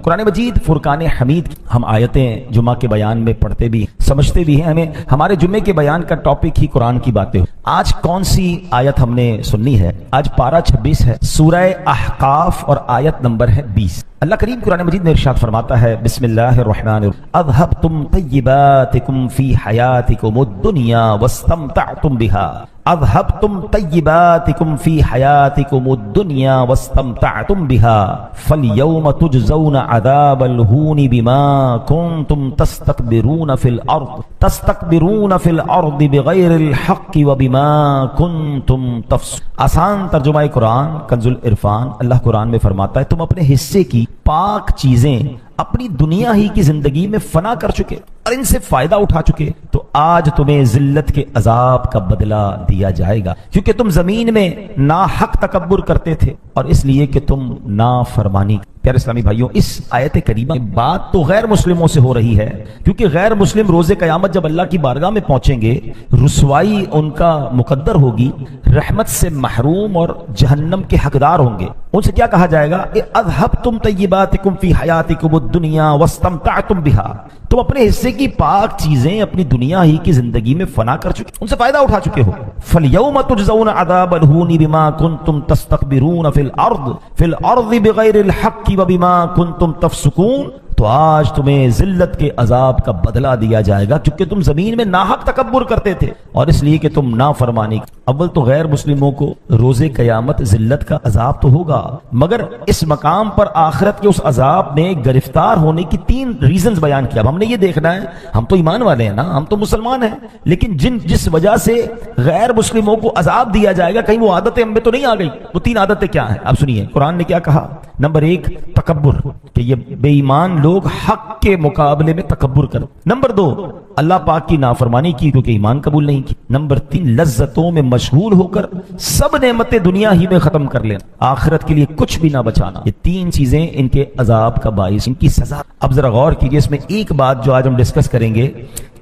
قرآن مجید فرقان حمید ہم آیتیں جمعہ کے بیان میں پڑھتے بھی سمجھتے بھی ہیں، ہمیں ہمارے جمعے کے بیان کا ٹاپک ہی قرآن کی باتیں ہو۔ آج کون سی آیت ہم نے سننی ہے؟ آج پارہ 26 ہے، سورہ احقاف اور آیت نمبر ہے 20۔ اللہ کریم قرآن مجید میں ارشاد فرماتا ہے، بسم اللہ الرحمن الرحیم، اذهبتم طیباتکم فی حیاتکم الدنیا واستمتعتم بها، اذهبتم طیباتکم فی حیاتکم الدنیا واستمتعتم بها فالیوم تجزون عذاب الہون بما کنتم تستکبرون فی الارض بغیر الحق وبما کنتم تفسقون۔ آسان ترجمہ قرآن کنز العرفان، اللہ قرآن میں فرماتا ہے تم اپنے حصے کی پاک چیزیں اپنی دنیا ہی کی زندگی میں فنا کر چکے اور ان سے فائدہ اٹھا چکے، تو آج تمہیں ذلت کے عذاب کا بدلہ دیا جائے گا، کیونکہ تم زمین میں ناحق تکبر کرتے تھے اور اس لیے کہ تم نافرمانی۔ پیارے اسلامی بھائیوں، اس آیت کریمہ میں بات تو غیر مسلموں سے ہو رہی ہے، کیونکہ غیر مسلم روز قیامت جب اللہ کی بارگاہ میں پہنچیں گے، رسوائی ان کا مقدر ہوگی، رحمت سے محروم اور جہنم کے حقدار ہوں گے۔ ان سے کیا کہا جائے گا؟ اذهبتم طیباتکم فی حیاتکم الدنیا واستمتعتم بها، تم اپنے حصے کی پاک چیزیں اپنی دنیا ہی کی زندگی میں فنا کر چکے، ان سے فائدہ اٹھا چکے ہو۔ فَالْيَوْمَ تُجْزَوْنَ عَذَابَ الْهُونِ بِمَا كُنْتُمْ تَسْتَكْبِرُونَ فِي الْأَرْضِ بِغَيْرِ الْحَقِّ وَبِمَا كُنْتُمْ تَفْسُقُونَ، تو آج تمہیں ذلت کے عذاب کا بدلہ دیا جائے گا، کیونکہ تم زمین میں ناحق تکبر کرتے تھے اور اس لیے کہ تم نافرمانی۔ اول تو غیر مسلموں کو روز قیامت ذلت کا عذاب تو ہوگا، مگر اس مقام پر آخرت کے اس عذاب میں گرفتار ہونے کی 3 ریزنز بیان کیا۔ اب ہم نے یہ دیکھنا ہے، ہم تو ایمان والے ہیں نا، ہم تو مسلمان ہیں، لیکن جس وجہ سے غیر مسلموں کو عذاب دیا جائے گا، کہیں وہ عادتیں ہم میں تو نہیں آ گئی؟ وہ 3 عادتیں کیا ہیں؟ اب سنیے قرآن نے کیا کہا۔ نمبر 1 تکبر، کہ یہ بے ایمان لوگ حق کے مقابلے میں تکبر کریں۔ نمبر 2 اللہ پاک کی نافرمانی کی، کیونکہ ایمان قبول نہیں کی۔ نمبر 3 لذتوں میں مشغول ہو کر سب نعمتیں دنیا ہی میں ختم کر لینا، آخرت کے لیے کچھ بھی نہ بچانا۔ یہ 3 چیزیں ان کے عذاب کا باعث، ان کی سزا۔ اب ذرا غور کیجئے، اس میں ایک بات جو آج ہم ڈسکس کریں گے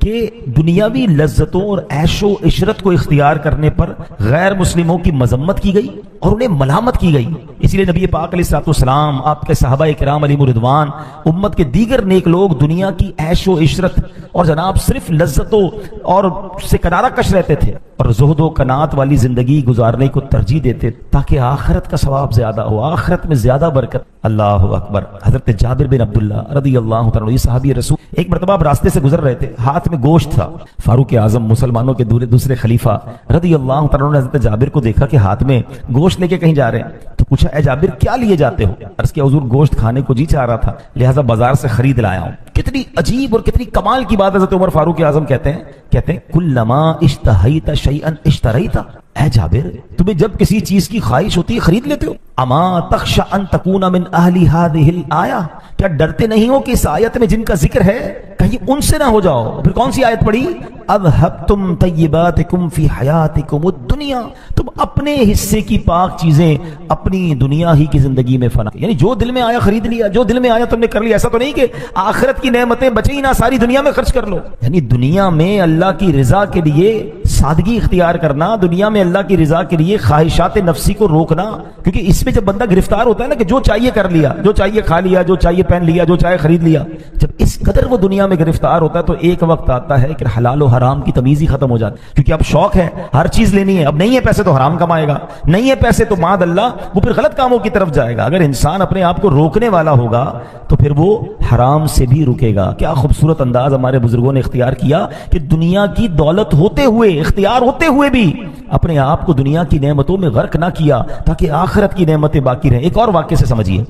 کہ دنیاوی لذتوں اور عیش و عشرت کو اختیار کرنے پر غیر مسلموں کی مذمت کی گئی اور انہیں ملامت کی گئی۔ اسی لیے نبی پاک علیہ الصلوۃ والسلام، آپ کے صحابہ کرام علیہم رضوان، امت کے دیگر نیک لوگ دنیا کی عیش و عشرت اور جناب صرف لذتوں اور سے کنارہ کش رہتے تھے اور زہد و قناعت والی زندگی گزارنے کو ترجیح دیتے تاکہ آخرت کا ثواب زیادہ ہو، آخرت میں زیادہ برکت۔ اللہ اکبر۔ حضرت جابر بن عبداللہ رضی اللہ تعالیٰ عنہ، یہ صحابی رسول، ایک مرتبہ آپ راستے سے گزر رہے تھے، ہاتھ میں گوشت تھا۔ فاروق اعظم مسلمانوں کے دوسرے خلیفہ رضی اللہ تعالیٰ عنہ نے حضرت جابر کو دیکھا کہ ہاتھ میں گوشت لے کے کہیں جا رہے ہیں، تو پوچھا اے جابر کیا لیے جاتے ہو؟ عرض کیا حضور گوشت کھانے کو جی چاہ رہا تھا، لہٰذا بازار سے خرید لایا ہوں۔ کتنی عجیب اور کتنی کمال کی بات حضرت عمر فاروق اعظم کہتے ہیں کلما اشتہیت شیئا اشتریت، اے جابر تمہیں جب کسی چیز کی خواہش ہوتی ہے خرید لیتے ہو۔ اما تخشى ان تکون من اہل هذه الآیہ، کیا ڈرتے نہیں ہو کہ اس آیت میں جن کا ذکر ہے کہیں ان سے نہ ہو جاؤ؟ پھر کون سی آیت پڑھی؟ اذهبتم طیباتکم فی حیاتکم الدنیا، تم اپنے حصے کی پاک چیزیں اپنی دنیا ہی کی زندگی میں فنا، یعنی جو دل میں آیا خرید لیا، جو دل میں آیا تم نے کر لیا۔ ایسا تو نہیں کہ آخرت کی نعمتیں بچیں ہی نہ، ساری دنیا میں خرچ کر لو۔ یعنی دنیا میں اللہ کی رضا کے لیے سادگی اختیار کرنا، دنیا میں اللہ کی رضا کے لیے خواہشات نفسی کو روکنا، کیونکہ اس میں جب بندہ گرفتار ہوتا ہے نا کہ جو چاہیے کر لیا، جو چاہیے کھا لیا، جو چاہیے پہن لیا، جو چاہے خرید لیا، جب اس قدر وہ دنیا میں گرفتار ہوتا ہے تو ایک وقت آتا ہے کہ حلال و حرام کی تمیز ہی ختم ہو جاتی ہے، کیونکہ اب شوق ہے، ہر چیز لینی ہے، اب نہیں ہے پیسے تو حرام کمائے گا، نہیں ہے پیسے تو معاذ اللہ وہ پھر غلط کاموں کی طرف جائے گا۔ اگر انسان اپنے آپ کو روکنے والا ہوگا تو پھر وہ حرام سے بھی رکے گا۔ کیا خوبصورت انداز ہمارے بزرگوں نے اختیار کیا کہ دنیا کی دولت ہوتے ہوئے، اختیار ہوتے ہوئے بھی اپنے آپ کو دنیا کی نعمتوں میں غرق نہ کیا تاکہ آخرت کی نعمتیں باقی رہیں۔ ایک اور واقعے سے سمجھیے،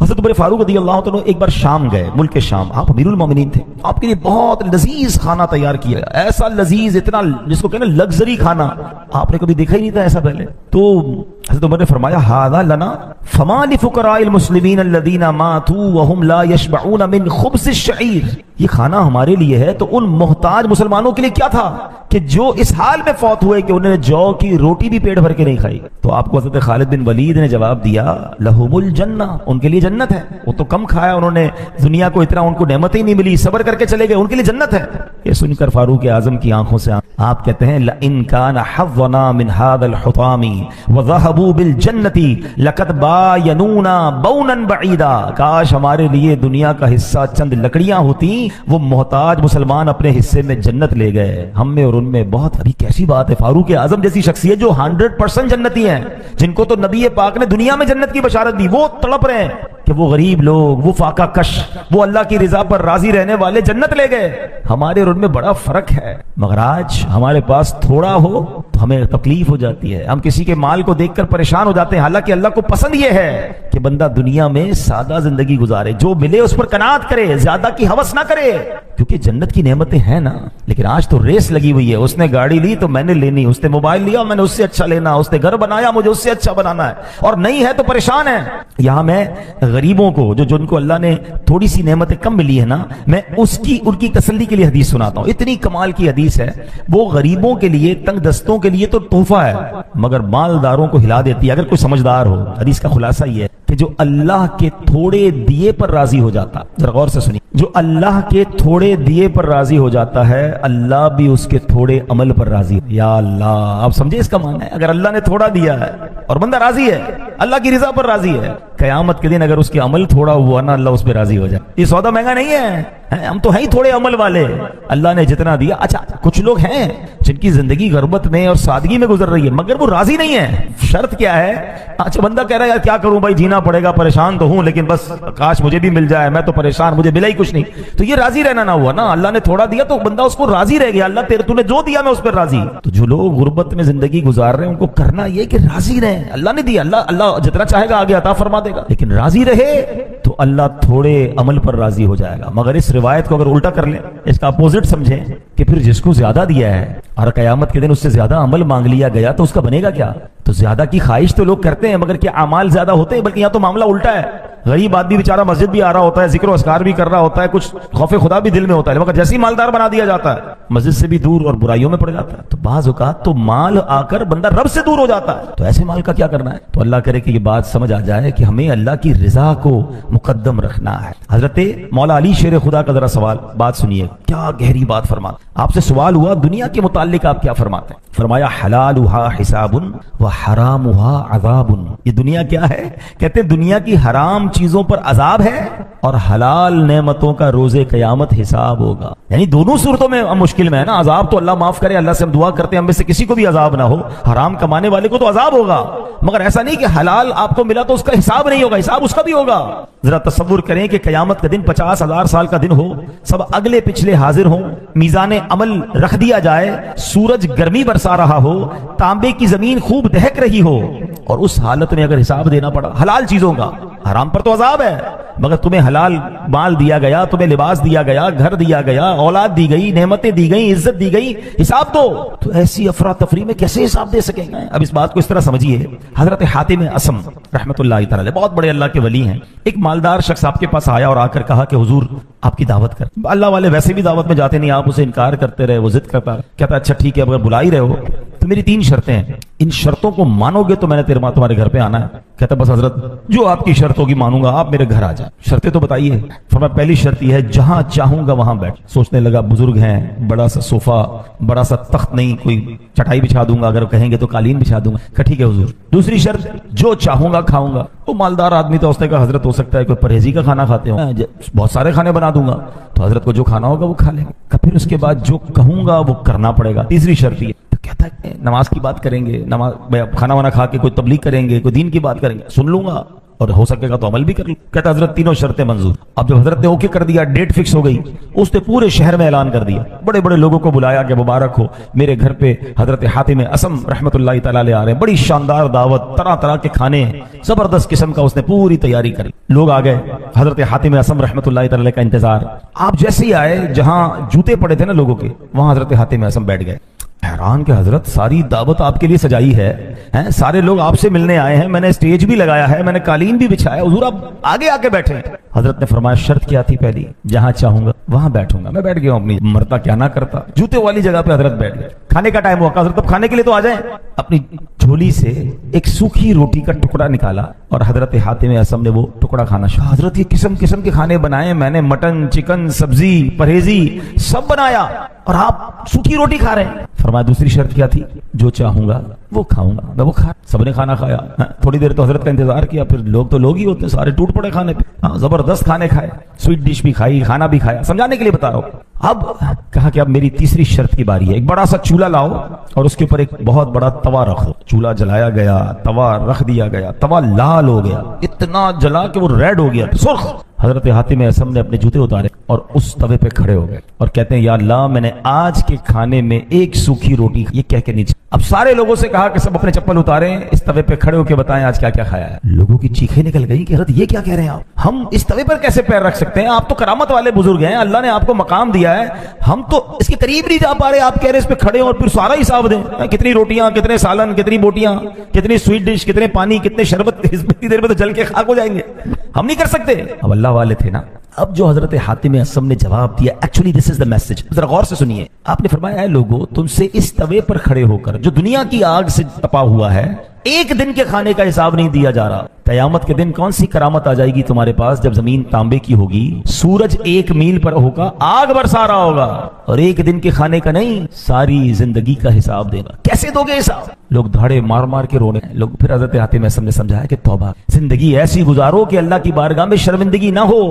حضرت عمر فاروق رضی اللہ عنہ ایک بار شام گئے، ملک شام، آپ امیر المومنین تھے، آپ کے لیے بہت لذیذ کھانا تیار کیا، ایسا لذیذ، اتنا جس کو کہنا لگژری کھانا، آپ نے کبھی دیکھا ہی نہیں تھا ایسا پہلے۔ تو حضرت عمر نے فرمایا ھذا لنا فما لفقراء المسلمین الذین ماتوا وهم لا يشبعون من خبز الشعیر، یہ کھانا ہمارے لیے ہے تو ان محتاج مسلمانوں کے لیے کیا تھا کہ جو اس حال میں فوت ہوئے کہ انہوں نے جو کی روٹی بھی پیٹ بھر کے نہیں کھائی. تو آپ کو حضرت خالد بن ولید نے جواب دیا لہم الجنہ، ان کے لیے جنت ہے. وہ تو کم کھایا انہوں نے، دنیا کو اتنا ان کو نعمتیں نہیں ملی، صبر کر کے چلے گئے، ان کے لیے جنت ہے. یہ سن کر فاروق اعظم کی آنکھوں سے آپ کہتے ہیں لئن کان حظنا من هذا الحطام وذهبوا بالجنة لقد باینونا بونا بعیدا. کاش ہمارے لیے دنیا کا حصہ چند لکڑیاں ہوتی، وہ محتاج مسلمان اپنے حصے میں جنت لے گئے. ہم میں اور ان میں بہت ابھی کیسی بات ہے. فاروق اعظم جیسی شخصیت جو 100% جنتی ہیں، جن کو تو نبی پاک نے دنیا میں جنت کی بشارت دی، وہ تڑپ رہے ہیں کہ وہ غریب لوگ، وہ فاقہ کش، وہ اللہ کی رضا پر راضی رہنے والے جنت لے گئے. ہمارے اور ان میں بڑا فرق ہے. مگر آج ہمارے پاس تھوڑا ہو تو ہمیں تکلیف ہو جاتی ہے، ہم کسی کے مال کو دیکھ کر پریشان ہو جاتے ہیں. حالانکہ اللہ کو پسند یہ ہے کہ بندہ دنیا میں سادہ زندگی گزارے، جو ملے اس پر قناعت کرے، زیادہ کی ہوس نہ کرے، کیونکہ جنت کی نعمتیں ہیں نا. لیکن آج تو ریس لگی ہوئی ہے، اس نے گاڑی لی تو میں نے لینی، اس نے موبائل لیا میں نے اس سے اچھا لینا، اس نے گھر بنایا مجھے اس سے اچھا بنانا ہے، اور نہیں ہے تو پریشان ہے. یہاں میں غریبوں کو جو جن کو اللہ نے تھوڑی سی نعمتیں کم ملی ہے نا، میں ان کی تسلی کے لیے حدیث سناتا ہوں. اتنی کمال کی حدیث ہے، وہ غریبوں کے لیے، تنگ دستوں کے لیے تو تحفہ ہے، مگر مالداروں کو ہلا دیتی ہے اگر کوئی سمجھدار ہو. حدیث کا خلاصہ یہ ہے کہ جو اللہ کے تھوڑے دیے پر راضی ہو جاتا، ذرا غور سے سنیے، جو اللہ کے تھوڑے دیے پر راضی ہو جاتا ہے، اللہ بھی اس کے تھوڑے عمل پر راضی. یا اللہ، آپ سمجھے اس کا معنی ہے؟ اگر اللہ نے تھوڑا دیا ہے اور بندہ راضی ہے، اللہ کی رضا پر راضی ہے، قیامت کے دن اگر اس کے عمل تھوڑا ہوا نا، اللہ اس پہ راضی ہو جائے. یہ سودا مہنگا نہیں ہے، ہم تو ہیں ہی تھوڑے عمل والے، اللہ نے جتنا دیا. اچھا کچھ لوگ ہیں جن کی زندگی غربت میں اور سادگی میں گزر رہی ہے مگر وہ راضی نہیں ہے. شرط کیا ہے؟ اچھا بندہ کہہ رہا ہے یار کیا کروں بھائی، جینا پڑے گا، پریشان تو ہوں لیکن بس کاش مجھے بھی مل جائے، میں تو پریشان، مجھے ملا ہی کچھ نہیں. تو یہ راضی رہنا نہ ہوا نا. اللہ نے تھوڑا دیا تو بندہ اس کو راضی رہ گیا، اللہ تو نے جو دیا میں اس پر راضی. تو جو لوگ غربت میں زندگی گزار رہے ہیں ان کو کرنا یہ کہ راضی رہیں. اللہ نے دیا، اللہ جتنا چاہے گا آگے عطا فرما دے گا، لیکن راضی رہے تو اللہ تھوڑے عمل پر راضی ہو جائے گا. مگر اس روایت کو اگر الٹا کر لیں، اس کا اپوزٹ سمجھیں کہ پھر جس کو زیادہ دیا ہے اور قیامت کے دن اس سے زیادہ عمل مانگ لیا گیا تو اس کا بنے گا کیا؟ تو زیادہ کی خواہش تو لوگ کرتے ہیں مگر کیا اعمال زیادہ ہوتے ہیں؟ بلکہ یہاں تو معاملہ الٹا ہے. غریب آدمی بیچارہ مسجد بھی آ رہا ہوتا ہے، ذکر و اذکار بھی کر رہا ہوتا ہے، کچھ خوف خدا بھی دل میں ہوتا ہے، مگر جیسے ہی مالدار بنا دیا جاتا ہے مسجد سے بھی دور اور برائیوں میں پڑ جاتا ہے. تو بعض اوقات تو مال آ کر بندہ رب سے دور ہو جاتا ہے. تو ایسے مال کا کیا کرنا ہے؟ تو اللہ کرے کہ یہ بات سمجھ آ جائے کہ ہمیں اللہ کی رضا کو مقدم رکھنا ہے. حضرت مولا علی شیر خدا کا ذرا سوال، بات سنیے، کیا گہری بات فرماتے. آپ سے سوال ہوا دنیا کے متعلق آپ کیا فرماتے ہیں؟ فرمایا حلالھا حساب و حرامھا عذاب. یہ دنیا کیا ہے؟ کہتے دنیا کی حرام چیزوں پر عذاب ہے اور حلال نعمتوں کا روز قیامت حساب ہوگا. یعنی دونوں صورتوں میں ہم مشکل میں ہے نا. عذاب تو اللہ معاف کرے، اللہ سے ہم دعا کرتے ہیں ہم میں سے کسی کو بھی عذاب نہ ہو، حرام کمانے والے کو تو عذاب ہوگا، مگر ایسا نہیں کہ حلال آپ کو ملا تو اس کا حساب نہیں ہوگا، حساب اس کا بھی ہوگا. ذرا تصور کریں کہ قیامت کا دن 50,000 سال کا دن ہو، سب اگلے پچھلے حاضر ہوں، میزان عمل رکھ دیا جائے، سورج گرمی برسا رہا ہو، تانبے کی زمین خوب دہک رہی ہو، اور اس حالت میں اگر حساب دینا پڑا حلال چیزوں کا، حرام پر تو عذاب ہے مگر تمہیں حلال مال دیا گیا، تمہیں لباس دیا گیا، گھر دیا گیا، اولاد دی گئی، نعمتیں دی گئی، عزت دی گئی، حساب دو. تو ایسی افراتفری میں کیسے حساب دے سکیں گے؟ اب اس بات کو اس طرح سمجھیے. حضرت حاتم اسم رحمۃ اللہ تعالی بہت بڑے اللہ کے ولی ہیں. ایک مالدار شخص آپ کے پاس آیا اور آ کر کہا کہ حضور آپ کی دعوت کر. اللہ والے ویسے بھی دعوت میں جاتے نہیں، آپ اسے انکار کرتے رہے، وہ ضد کرتا. کہتا اچھا ٹھیک ہے اگر بلا ہی رہے ہو تو میری 3 شرطیں ہیں، ان شرطوں کو مانو گے تو میں نے تمہارے گھر پہ آنا ہے. کہتا بس حضرت جو آپ کی شرط ہوگی مانوں گا، آپ میرے گھر آ جائیں. شرطیں تو بتائیے. فرمایا پہلی شرط یہ ہے جہاں چاہوں گا وہاں بیٹھ. سوچنے لگا بزرگ ہیں، بڑا سا صوفہ، بڑا سا تخت نہیں، کوئی چٹائی بچھا دوں گا، اگر کہیں گے تو قالین بچھا دوں گا. کہ ٹھیک ہے حضور. دوسری شرط جو چاہوں گا کھاؤں گا. وہ مالدار آدمی تو اس نے کہا حضرت ہو سکتا ہے کوئی پرہیزی کا کھانا کھاتے ہو، بہت سارے کھانے بنا دوں گا. تو حضرت کو جو کھانا ہوگا وہ کھا لیں گے. پھر اس کے بعد جو کہوں گا وہ کرنا پڑے گا. تیسری شرط یہ. کہتا ہے نماز کی بات کریں گے، نماز کھانا وانا کھا کے کوئی تبلیغ کریں گے، کوئی دین کی بات کریں گے، سن لوں گا اور ہو سکے گا تو عمل بھی کر لوں. کہتا حضرت تینوں شرطیں منظور. اب جب حضرت نے اوکے کر دیا، ڈیٹ فکس ہو گئی، اس نے پورے شہر میں اعلان کر دیا، بڑے بڑے لوگوں کو بلایا کہ مبارک ہو میرے گھر پہ حضرت حاتم اسم رحمۃ اللہ تعالی علیہ آ رہے ہیں. بڑی شاندار دعوت، طرح طرح کے کھانے، زبردست قسم کا اس نے پوری تیاری کری. لوگ آ گئے، حضرت حاتم اسم رحمۃ اللہ تعالی کا انتظار. آپ جیسے ہی آئے جہاں جوتے پڑے تھے نا لوگوں کے، وہاں حضرت حاتم اسم بیٹھ گئے. حیران کہ حضرت ساری دعوت آپ کے لیے سجائی ہے، سارے لوگ آپ سے ملنے آئے ہیں، میں نے اسٹیج بھی لگایا ہے، میں نے قالین بھی بچھایا، حضور آپ آگے آ کے بیٹھے. حضرت نے فرمایا شرط کیا تھی پہلی؟ جہاں چاہوں گا وہاں بیٹھوں گا. میں بیٹھ گیا ہوں، اپنی مرتا کیا نہ کرتا، جوتے والی جگہ پہ حضرت بیٹھ گئے. کھانے کا ٹائم ہوا، کہا حضرت اب کھانے کے لیے تو آ جائیں۔ اپنی جھولی سے ایک سوکھی روٹی کا ٹکڑا نکالا اور حضرت حاتم اصم نے وہ ٹکڑا کھانا شروع۔ حضرت یہ قسم قسم کے کھانے بنائے، میں نے مٹن، چکن، سبزی، پرہیزی سب بنایا اور آپ سوکھی روٹی کھا رہے ہیں۔ فرمایا دوسری شرط کیا تھی؟ جو چاہوں گا وہ کھاؤں گا، میں وہ کھا۔ سب نے کھانا کھایا، تھوڑی دیر تو حضرت کا انتظار کیا، پھر لوگ تو لوگ ہی ہوتے ہیں، سارے ٹوٹ پڑے کھانے پہ، زبردست کھانے کھائے، سویٹ ڈش بھی کھائی، کھانا بھی کھایا، سمجھانے کے لیے بتا رہا ہوں۔ اب کہا کہ اب میری تیسری شرط کی باری ہے، ایک بڑا سا چولہا لاؤ اور اس کے اوپر ایک بہت بڑا توا رکھو۔ چولہا جلایا گیا، توا رکھ دیا گیا، توا لال ہو گیا، اتنا جلا کہ وہ ریڈ ہو گیا، سرخ۔ حضرت حاتم اصم نے اپنے جوتے اتارے اور اس توے پہ کھڑے ہو گئے اور کہتے ہیں یا اللہ میں نے آج کے کھانے میں ایک سوکھی روٹی، یہ کہہ کے نیچے۔ اب سارے لوگوں سے کہا کہ سب اپنے چپل اتاریں، اس توے پہ کھڑے ہو کے بتائیں آج کیا کیا کھایا ہے۔ لوگوں کی چیخیں نکل گئی کہ حضرت یہ کیا کہہ رہے ہیں آپ، ہم اس توے پر کیسے پیر رکھ سکتے ہیں، آپ تو کرامت والے بزرگ ہیں، اللہ نے آپ کو مقام دیا ہے، ہم تو اس کے قریب نہیں جا پا رہے، آپ کہہ رہے اس پہ کھڑے اور پھر سارا حساب دیں، کتنی روٹیاں، کتنے سالن، کتنی بوٹیاں، کتنی سویٹ ڈش، کتنے پانی، کتنے شربت، اتنی دیر میں تو جل کے خاک ہو جائیں گے، ہم نہیں کر سکتے۔ اب اللہ والے تھے نا۔ اب جو حضرت حاتم اصم نے جواب دیا، actually this is the message, ذرا غور سے سنیے۔ آپ نے فرمایا اے لوگو، تم سے اس توے پر کھڑے ہو کر جو دنیا کی آگ سے تپا ہوا ہے، ایک دن کے کھانے کا حساب نہیں دیا جا رہا۔ قیامت کے دن کون سی کرامت آ جائے گی تمہارے پاس جب زمین تانبے کی ہوگی، سورج 1 میل پر ہوگا، آگ برسا رہا ہوگا، اور ایک دن کے کھانے کا نہیں، ساری زندگی کا حساب دے گا۔ کیسے دو گے حساب؟ لوگ دھاڑے مار مار کے رونے لوگ۔ پھر حضرت حاتم اصم نے سمجھایا کہ توبہ، زندگی ایسی گزارو کہ اللہ کی بارگاہ میں شرمندگی نہ ہو۔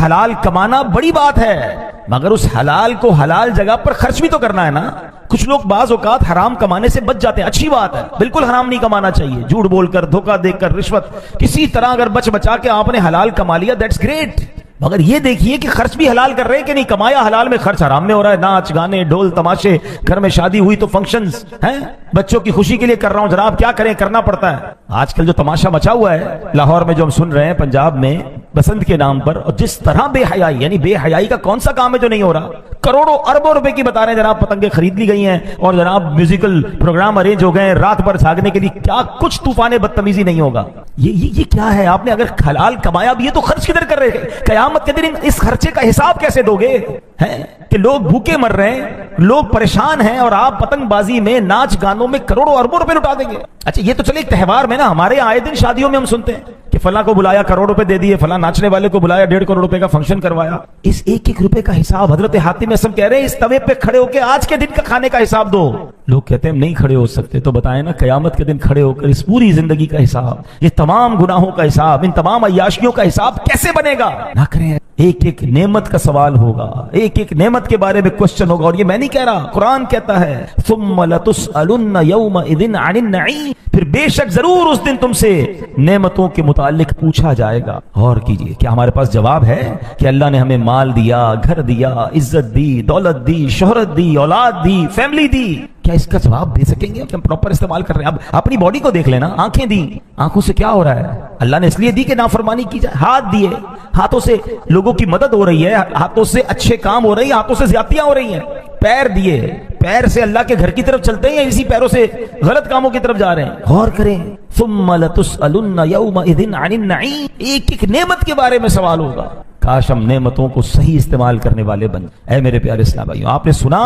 حلال کمانا بڑی بات ہے، مگر اس حلال کو حلال جگہ پر خرچ بھی تو کرنا ہے نا۔ کچھ لوگ بعض اوقات حرام کمانے سے بچ جاتے ہیں، اچھی بات ہے، بالکل حرام نہیں کمانا چاہیے، جھوٹ بول کر، دھوکہ دے کر، رشوت، کسی طرح اگر بچ بچا کے آپ نے حلال کما لیا، دیٹس گریٹ، مگر یہ دیکھیے کہ خرچ بھی حلال کر رہے ہیں کہ نہیں، کمایا حلال میں، خرچ حرام میں ہو رہا ہے، ناچ گانے ڈھول تماشے، گھر میں شادی ہوئی تو فنکشنز ہیں، بچوں کی خوشی کے لیے کر رہا ہوں جناب، کیا کریں، کرنا پڑتا ہے۔ آج کل جو تماشا مچا ہوا ہے لاہور میں، جو ہم سن رہے ہیں، پنجاب میں بسنت کے نام پر، اور جس طرح بے حیائی، یعنی بے حیائی کا کون سا کام ہے جو نہیں ہو رہا، کروڑوں اربوں روپے کی بتا رہے ہیں جناب، پتنگیں خرید لی گئی ہیں اور جناب میوزیکل پروگرام ارینج ہو گئے ہیں رات بھر جاگنے کے لیے، کیا کچھ طوفان بدتمیزی نہیں ہوگا۔ یہ کیا ہے؟ آپ نے اگر حلال کمایا بھی ہے تو خرچ کدھر کر رہے ہیں؟ قیامت کے دن اس خرچے کا حساب کیسے دو گے؟ ہیں کہ لوگ بھوکے مر رہے ہیں، لوگ پریشان ہیں، اور آپ پتنگ بازی میں، ناچ گانوں میں کروڑوں اربوں روپے لٹا دیں گے۔ اچھا یہ تو چلے ایک تہوار میں نا، ہمارے آئے دن شادیوں میں ہم سنتے ہیں کہ فلاں کو بلایا کروڑ روپے دے دیے، فلاں ناچنے والے کو بلایا 1.5 کروڑ روپے کا فنکشن کروایا۔ اس ایک ایک روپے کا حساب حضرت حاتم اصم کہہ رہے ہیں اس توے پہ کھڑے ہو کے آج کے دن کا کھانے کا حساب دو۔ لوگ کہتے ہیں ہم نہیں کھڑے ہو سکتے، تو بتائیں نا قیامت کے دن کھڑے ہو کر اس پوری زندگی کا حساب، یہ تمام گناہوں کا حساب، ان تمام عیاشیوں کا حساب کیسے بنے گا؟ نہ کریں، ایک ایک نعمت کا سوال ہوگا، ایک ایک نعمت کے بارے میں کوسچن ہوگا، اور یہ میں نہیں کہہ رہا، قرآن کہتا ہے ثم لتسألن یومئذ عن النعیم، پھر بے شک ضرور اس دن تم سے نعمتوں کے متعلق پوچھا جائے گا۔ اور کیجئے، کیا ہمارے پاس جواب ہے کہ اللہ نے ہمیں مال دیا، گھر دیا، عزت دی، دولت دی، شہرت دی، اولاد دی، فیملی دی، کیا اس کا جواب دے سکیں گے کہ ہم پراپر استعمال کر رہے ہیں؟ اب اپنی باڈی کو دیکھ لینا، آنکھیں دی، آنکھوں سے کیا ہو رہا ہے؟ اللہ نے اس لیے دی کہ نافرمانی کی جائے۔ ہاتھ دیے، ہاتھوں سے لوگوں کی مدد ہو رہی ہے، ہاتھوں سے اچھے کام ہو رہے ہیں، ہاتھوں سے زیادتیاں ہو رہی ہیں۔ پیر دیے، پیر سے اللہ کے گھر کی طرف چلتے ہیں یا اسی پیروں سے غلط کاموں کی طرف جا رہے ہیں؟ غور کریں، ثم لتسألن یومئذ عن النعیم، ایک ایک نعمت کے بارے میں سوال ہوگا۔ کاش ہم نعمتوں کو صحیح استعمال کرنے والے بن۔ اے میرے پیارے اسلام بھائیوں، آپ نے سنا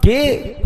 کہ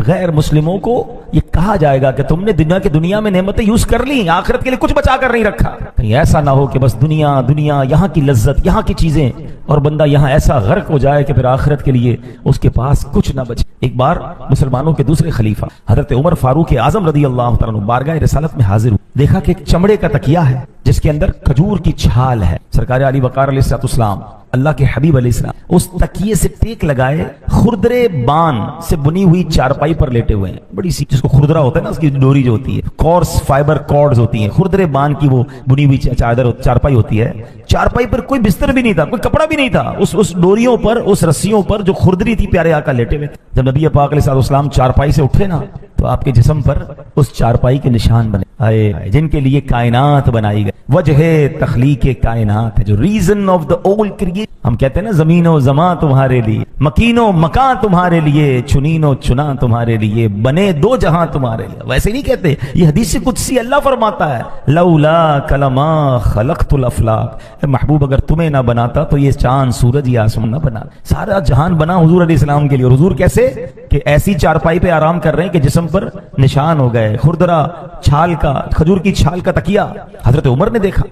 غیر مسلموں کو یہ کہا جائے گا کہ تم نے دنیا میں نعمتیں یوز کر لی، آخرت کے لیے کچھ بچا کر نہیں رکھا۔ کہیں ایسا نہ ہو کہ بس دنیا دنیا، یہاں کی لذت، یہاں کی چیزیں، اور بندہ یہاں ایسا غرق ہو جائے کہ پھر آخرت کے لیے اس کے پاس کچھ نہ بچے۔ ایک بار مسلمانوں کے دوسرے خلیفہ حضرت عمر فاروق اعظم رضی اللہ تعالیٰ عنہ بارگاہ رسالت میں حاضر ہوئے، دیکھا کہ ایک چمڑے کا تکیہ ہے جس کے اندر کھجور کی چھال ہے۔ سرکار علی وقار علیہ السلام، اللہ کے حبیب علیہ السلام، اس تکیے سے ٹیک لگائے خردرے بان سے بنی ہوئی چارپائی پر لیٹے ہوئے ہیں، بڑی سی، جس کو خردرا ہوتا ہے نا، اس کی ڈوری جو ہوتی ہے، کورس فائبر کارڈز ہوتی ہیں، خردرے بان کی وہ بنی ہوئی چارپائی ہوتی ہے۔ چارپائی پر کوئی بستر بھی نہیں تھا، کوئی کپڑا بھی نہیں تھا، اس ڈوریوں پر، اس رسیوں پر جو خردری تھی، پیارے آقا لیٹے ہوئے تھے۔ جب نبی پاک علیہ السلام چارپائی سے اٹھے نا، تو آپ کے جسم پر اس چارپائی کے نشان بنے، جن کے لیے کائنات بنائی گئی، وجہ تخلیق کائنات ہے، جو ریزن آف دا اول کریٹ۔ ہم کہتے ہیں نا زمین و زمان تمہارے لیے، مکین و مکان تمہارے لیے، چنین و چنا تمہارے لیے، بنے دو جہاں تمہارے لیے۔ ویسے نہیں کہتے، یہ حدیث قدسی اللہ فرماتا ہے، لولا کلما خلقت الافلاق، اے محبوب اگر تمہیں نہ بناتا تو یہ چاند سورج یہ آسمان نہ بنا۔ سارا جہان بنا حضور علیہ السلام کے لیے، اور حضور کیسے کہ ایسی چارپائی پہ آرام کر رہے ہیں کہ جسم پر نشان ہو گئے، خردرا چھال کا، کھجور کی چھال کا تکیہ حضرت عمر نے دیکھا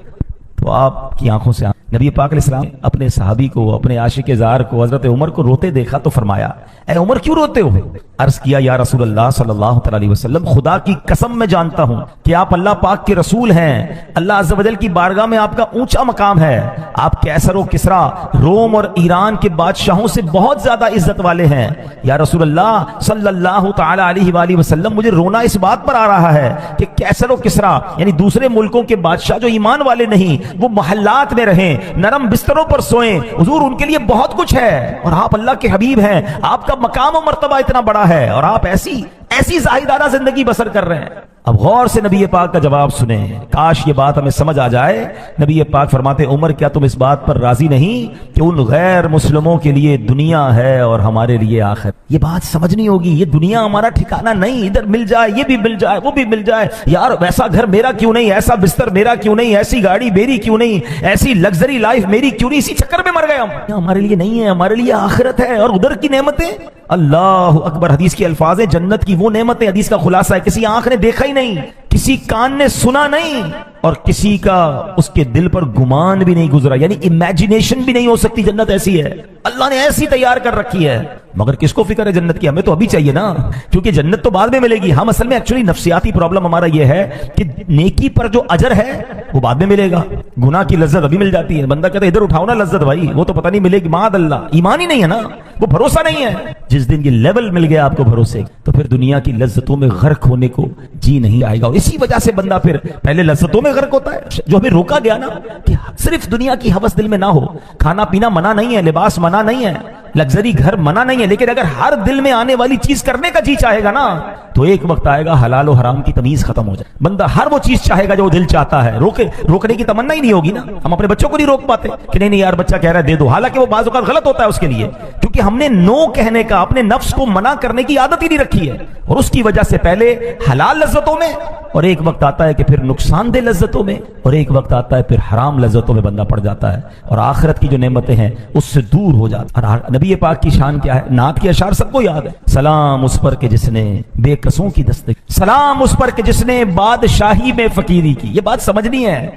تو آپ کی آنکھوں سے نبی پاک علیہ السلام اپنے صحابی کو، اپنے عاشق زار کو، حضرت عمر کو روتے دیکھا تو فرمایا اے عمر کیوں روتے ہو؟ عرض کیا یا رسول اللہ صلی اللہ تعالی علیہ وسلم خدا کی قسم میں جانتا ہوں کہ آپ اللہ پاک کے رسول ہیں، اللہ عز و جل کی بارگاہ میں آپ کا اونچا مقام ہے، آپ کیسر و کسرا روم اور ایران کے بادشاہوں سے بہت زیادہ عزت والے ہیں، یا رسول اللہ صلی اللہ تعالی علیہ وآلہ وسلم مجھے رونا اس بات پر آ رہا ہے کہ کیسر و کسرا یعنی دوسرے ملکوں کے بادشاہ جو ایمان والے نہیں وہ محلات میں رہیں، نرم بستروں پر سوئیں، حضور ان کے لیے بہت کچھ ہے اور آپ اللہ کے حبیب ہیں، آپ کا مقام و مرتبہ اتنا بڑا ہے اور آپ ایسی زاہدانہ زندگی بسر کر رہے ہیں۔ اب غور سے نبی پاک کا جواب سنیں، کاش یہ بات ہمیں سمجھ آ جائے۔ نبی پاک فرماتے عمر کیا تم اس بات پر راضی نہیں کہ ان غیر مسلموں کے لیے دنیا ہے اور ہمارے لیے آخرت؟ یہ بات سمجھنی ہوگی، یہ دنیا ہمارا ٹھکانہ نہیں، ادھر مل جائے یہ بھی مل جائے وہ بھی مل جائے، یار ویسا گھر میرا کیوں نہیں، ایسا بستر میرا کیوں نہیں، ایسی گاڑی میری کیوں نہیں، ایسی لگژری لائف میری کیوں نہیں، اسی چکر میں مر گئے ہم۔ ہمارے لیے نہیں ہے، ہمارے لیے آخرت ہے اور ادھر کی نعمتیں۔ اللہ اکبر، حدیث کے الفاظ ہیں جنت کی وہ نعمتیں، حدیث کا خلاصہ ہے کسی آنکھ نے دیکھا ہی نہیں، کسی کان نے سنا نہیں اور کسی کا اس کے دل پر گمان بھی نہیں گزرا، یعنی امیجنیشن بھی نہیں ہو سکتی۔ جنت ایسی ہے، اللہ نے ایسی تیار کر رکھی ہے، مگر کس کو فکر ہے جنت کی؟ ہمیں تو ابھی چاہیے نا، کیونکہ جنت تو بعد میں ملے گی۔ ہم اصل میں ایکچولی نفسیاتی پرابلم ہمارا یہ ہے کہ نیکی پر جو اجر ہے وہ بعد میں ملے گا، گناہ کی لذت ابھی مل جاتی ہے۔ بندہ کہتا ہے ادھر اٹھاؤ نا لذت بھائی، وہ تو پتہ نہیں ملے گی، معاذ اللہ، ایمان ہی نہیں ہے نا، وہ بھروسہ نہیں ہے۔ جس دن یہ لیول مل گیا آپ کو بھروسے تو پھر دنیا کی لذتوں میں غرق ہونے کو جی نہیں آئے گا، اور اسی وجہ سے بندہ پھر پہلے لذتوں میں غرق ہوتا ہے۔ جو ہمیں روکا گیا نا کہ صرف دنیا کی ہوس دل میں نہ ہو، کھانا پینا منع نہیں ہے، لباس منع نہیں ہے، لگژری گھر منع نہیں ہے، لیکن اگر ہر دل میں آنے والی چیز کرنے کا جی چاہے گا نا تو ایک وقت آئے گا حلال و حرام کی تمیز ختم ہو جائے، بندہ ہر وہ چیز چاہے گا جو دل چاہتا ہے، روکنے کی تمنا ہی نہیں ہوگی نا۔ ہم اپنے بچوں کو نہیں روک پاتے کہ نہیں یار بچہ کہہ رہا ہے دے دو، حالانکہ وہ بعض اوقات غلط ہوتا ہے اس کے لیے، کیونکہ ہم نے نو کہنے کا، اپنے نفس کو منع کرنے کی عادت ہی نہیں رکھی ہے، اور اس کی وجہ سے پہلے حلال لذتوں میں، اور ایک وقت آتا ہے کہ پھر نقصان دہ لذتوں میں، اور ایک وقت آتا ہے پھر حرام لذتوں میں بندہ پڑ جاتا ہے اور آخرت کی جو نعمتیں ہیں اس سے دور ہو جاتا ہے۔ اور نبی پاک کی شان کیا ہے؟ نعت کے اشعار سب کو یاد ہے، سلام اس پر کہ جس نے بے کسوں کی دستک، سلام اس پر کہ جس نے بادشاہی میں فقیری کی۔ یہ بات سمجھنی ہے۔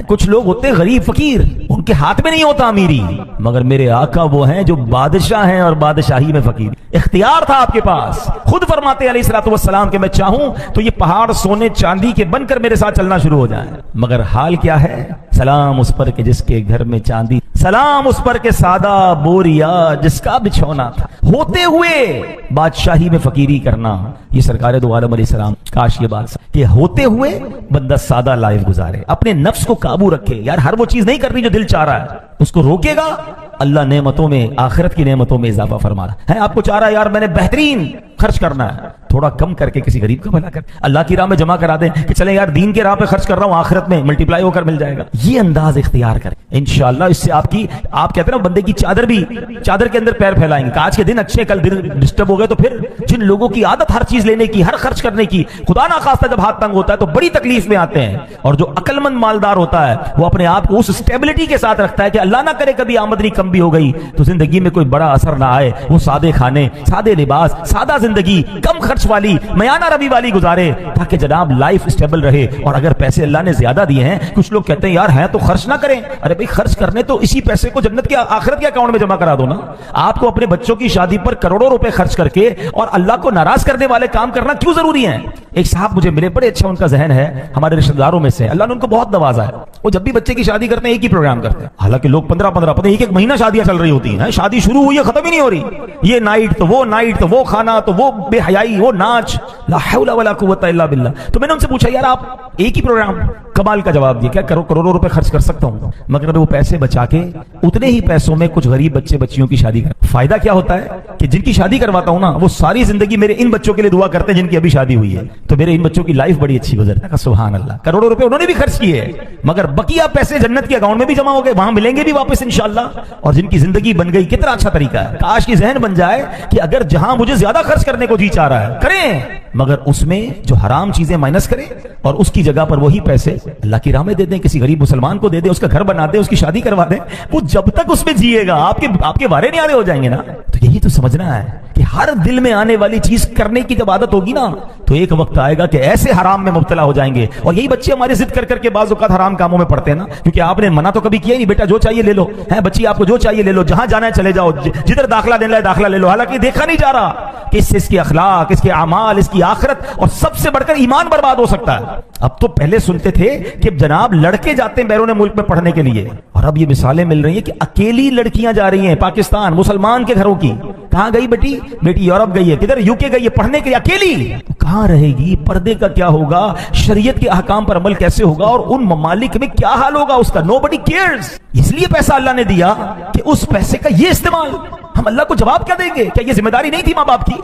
کچھ لوگ ہوتے غریب فقیر، ان کے ہاتھ میں نہیں ہوتا امیری، مگر میرے آقا وہ ہیں جو بادشاہ ہیں اور بادشاہی میں فقیر۔ اختیار تھا آپ کے پاس، خود فرماتے علیہ الصلوۃ والسلام کہ میں چاہوں تو یہ پہاڑ سونے چاندی کے بن کر میرے ساتھ چلنا شروع ہو جائیں، مگر حال کیا ہے؟ سلام اس پر کہ جس کے گھر میں چاندی، سلام اس پر کہ سادہ بوریا جس کا بچھونا تھا۔ ہوتے ہوئے بادشاہی میں فقیری کرنا، یہ سرکار دو عالم علیہ السلام، کاش یہ بات کہ ہوتے ہوئے بندہ سادہ لائف گزارے، اپنے نفس کو قابو رکھے، یار ہر وہ چیز نہیں کرنی جو دل چاہ رہا ہے، اس کو روکے گا اللہ نعمتوں میں، آخرت کی نعمتوں میں اضافہ فرما رہا ہے۔ آپ کو چاہ رہا ہے یار میں نے بہترین خرچ کرنا ہے، تھوڑا کم کر کے کسی غریب کا بھلا کر اللہ کی راہ میں جمع کرا دیں کہ چلیں یار دین کے راہ پہ خرچ کر رہا ہوں، آخرت میں ملٹی پلائی ہو کر مل جائے گا۔ یہ انداز اختیار کریں انشاءاللہ، اس سے آپ کہتے ہیں نا بندے کی چادر کے اندر پیر پھیلائیں گے، آج کے دن اچھے کل دن ڈسٹرب ہو گئے تو پھر جن لوگوں کی عادت ہر چیز لینے کی، ہر خرچ کرنے کی، خدا نہ خواستہ جب ہاتھ تنگ ہوتا ہے تو بڑی تکلیف میں آتے ہیں، اور جو عقل مند مالدار ہوتا ہے وہ اپنے آپ کو اس اسٹیبلٹی کے ساتھ رکھتا ہے کہ اللہ نہ کرے کبھی آمدنی کم بھی ہو گئی تو زندگی میں کوئی بڑا اثر نہ آئے، وہ سادے کھانے، سادے لباس، سادہ زندگی، کم خرچ والی، میانہ روی والی گزارے تاکہ جناب لائف اسٹیبل رہے۔ اور اگر پیسے اللہ نے زیادہ دیے ہیں، کچھ لوگ کہتے ہیں یار ہیں تو خرچ نہ کریں، ارے بھائی خرچ کرنے تو اسی پیسے کو جنت کے آخرت کے اکاؤنٹ میں جمع کرا دو نا۔ آپ کو اپنے بچوں کی شادی پر کروڑوں روپے خرچ کر کے اور اللہ کو ناراض کرنے والے کام کرنا کیوں ضروری ہیں؟ ایک صاحب مجھے ملے، بڑے اچھا ان کا ذہن ہے، ہمارے رشتہ داروں میں سے، اللہ نے ان کو بہت نوازا ہے، وہ جب بھی بچے کی شادی کرتے ہیں ایک ہی پروگرام کرتے ہیں، حالانکہ لوگ 15 پتہ ایک مہینہ شادیاں چل رہی ہوتی ہیں، شادی شروع ہوئی ہے ختم ہی نہیں ہو رہی، یہ نائٹ تو وہ نائٹ تو وہ کھانا تو وہ بے حیائی، وہ ناچ، لا حول ولا قوت الا باللہ۔ تو میں نے ان سے پوچھا یار آپ ایک ہی پروگرام، کمال کا جواب دیا، کیا کروڑوں روپے خرچ کر سکتا ہوں مگر وہ پیسے بچا کے اتنے ہی پیسوں میں کچھ غریب بچے بچیوں کی شادی کر۔ فائدہ کیا ہوتا ہے کہ جن کی شادی کرواتا ہوں نا وہ ساری زندگی میرے ان بچوں کے لیے دعا کرتے ہیں جن کی ابھی شادی ہوئی ہے، تو میرے ان بچوں کی لائف بڑی اچھی گزرتا ہے۔ سبحان اللہ، کروڑوں روپے انہوں نے بھی خرچ کیے مگر بقیہ پیسے جنت کے اکاؤنٹ میں بھی جمع ہو گئے، وہاں ملیں گے بھی واپس انشاءاللہ، اور جن کی زندگی بن گئی، کتنا اچھا طریقہ ہے۔ کاش کی ذہن بن جائے کہ اگر جہاں مجھے زیادہ خرچ کرنے کو جی چاہ رہا ہے کریں، مگر اس میں جو حرام چیزیں مائنس کریں اور اس کی جگہ پر وہی پیسے اللہ کی راہ میں دے دیں، کسی غریب مسلمان کو دے دیں، اس کا گھر بنا دیں، اس کی شادی کروا دیں، وہ جب تک اس میں جیے گا آپ کے وارے نہیں آنے ہو جائیں گے نا۔ تو یہی تو سمجھنا ہے کہ ہر دل میں آنے والی چیز کرنے کی جب عادت ہوگی نا تو ایک وقت آئے گا کہ ایسے حرام میں مبتلا ہو جائیں گے. اور یہی بچے ہمارے ضد کر کر کے بعض اوقات حرام کاموں میں پڑتے ہیں نا, کیونکہ آپ نے منع تو کبھی کیا ہی نہیں, بیٹا جو چاہیے لے لو, ہے بچی آپ کو جو چاہیے لے لو, جہاں جانا ہے چلے جاؤ, جدھر داخلہ دینا ہے داخلہ لے لو. حالانکہ دیکھا نہیں جا رہا کہ اس سے اس کی اخلاق, اس کے اعمال, اس کی آخرت اور سب سے بڑھ کر ایمان برباد ہو سکتا ہے. اب تو پہلے سنتے تھے کہ جناب لڑکے جاتے ہیں بیرون ملک میں پڑھنے کے لیے, اور اب یہ مثالیں مل رہی ہیں کہ اکیلی لڑکیاں جا رہی ہیں پاکستان مسلمان کے گھروں کی. کہاں گئی بیٹی؟ بیٹی یورپ گئی ہے, کدھر یو کے گئی ہے پڑھنے کے لیے, اکیلی. کہاں رہے گی؟ پردے کا کیا ہوگا؟ شریعت کے احکام پر عمل کیسے ہوگا؟ اور ان ممالک میں کیا حال ہوگا اس کا؟ نو بڈی کیئرز. اس لیے پیسہ اللہ نے دیا کہ اس پیسے کا یہ استعمال. ہم اللہ کو جواب کیا دیں گے؟ کیا یہ ذمہ داری نہیں تھی ماں باپ کی؟